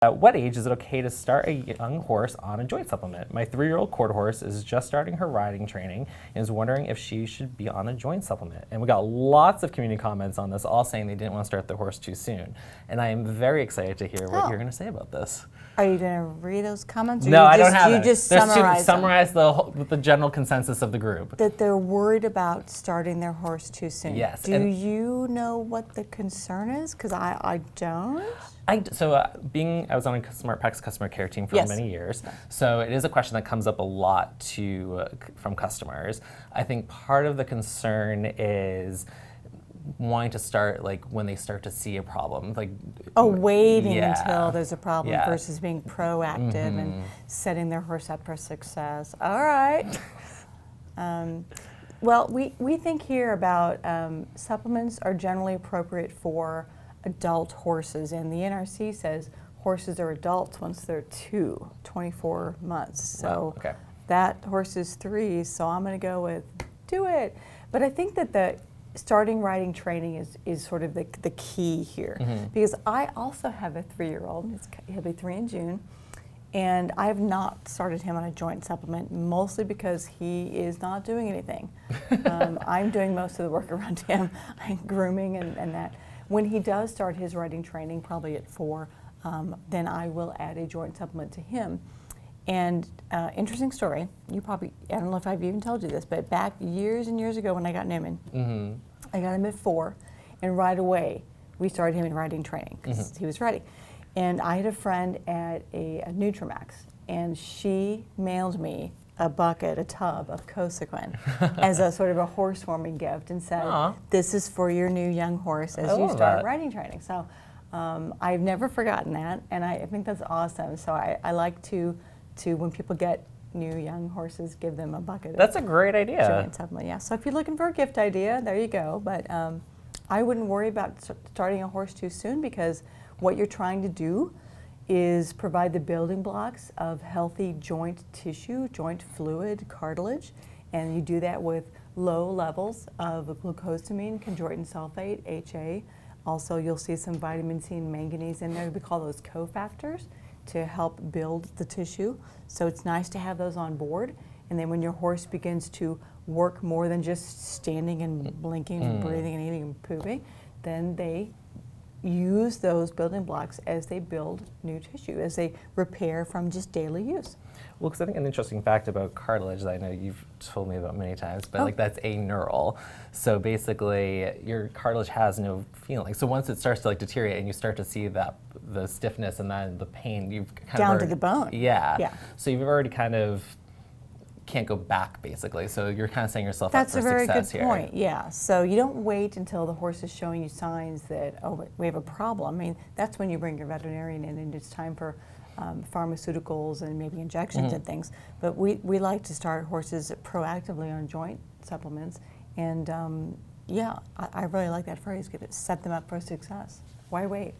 At what age is it okay to start a young horse on a joint supplement? My 3-year-old quarter horse is just starting her riding training and is wondering if she should be on a joint supplement. And we got lots of community comments on this, all saying they didn't want to start the horse too soon. And I am very excited to hear what you're going to say about this. Are you going to read those comments? No, I don't have it. You just summarize the general consensus of the group. That they're worried about starting their horse too soon. Yes. Do you know what the concern is? Because I don't. I was on a SmartPak's customer care team for many years, so it is a question that comes up a lot from customers. I think part of the concern is wanting to start when they start to see a problem, waiting until there's a problem versus being proactive and setting their horse up for success. All right. Well, we think here about supplements are generally appropriate for adult horses, and the NRC says horses are adults once they're 24 months. So that horse is 3, so I'm going to go with do it. But I think that the starting riding training is sort of the key here, because I also have a 3-year-old. He'll be 3 in June, and I have not started him on a joint supplement, mostly because he is not doing anything. I'm doing most of the work around him. I'm grooming and that. When he does start his riding training, probably at 4, then I will add a joint supplement to him. And interesting story, I don't know if I've even told you this, but back years and years ago when I got Newman, I got him at 4, and right away we started him in riding training because he was ready. And I had a friend at a Nutramax, and she mailed me a tub of Cosequin as a sort of a horse warming gift, and said, this is for your new young horse as you start riding training. So I've never forgotten that, and I think that's awesome. So I like to when people get new young horses, give them a bucket. That's a great idea. Joint supplement, yeah. So if you're looking for a gift idea, there you go. But I wouldn't worry about starting a horse too soon, because what you're trying to do is provide the building blocks of healthy joint tissue, joint fluid, cartilage, and you do that with low levels of glucosamine, chondroitin sulfate, HA. Also, you'll see some vitamin C and manganese in there. We call those cofactors to help build the tissue. So it's nice to have those on board. And then when your horse begins to work more than just standing and blinking and breathing and eating and pooping, then they use those building blocks as they build new tissue, as they repair from just daily use. Well, because I think an interesting fact about cartilage that I know you've told me about many times, but that's aneural. So basically, your cartilage has no feeling. So once it starts to deteriorate and you start to see the stiffness and then the pain, you've kind down of to the bone. Yeah. So you've already kind of can't go back, basically. So you're kind of setting yourself up for success here. That's a very good point, yeah. So you don't wait until the horse is showing you signs that, we have a problem. I mean, that's when you bring your veterinarian in, and it's time for pharmaceuticals and maybe injections and things. But we like to start horses proactively on joint supplements. And I really like that phrase, set them up for success. Why wait?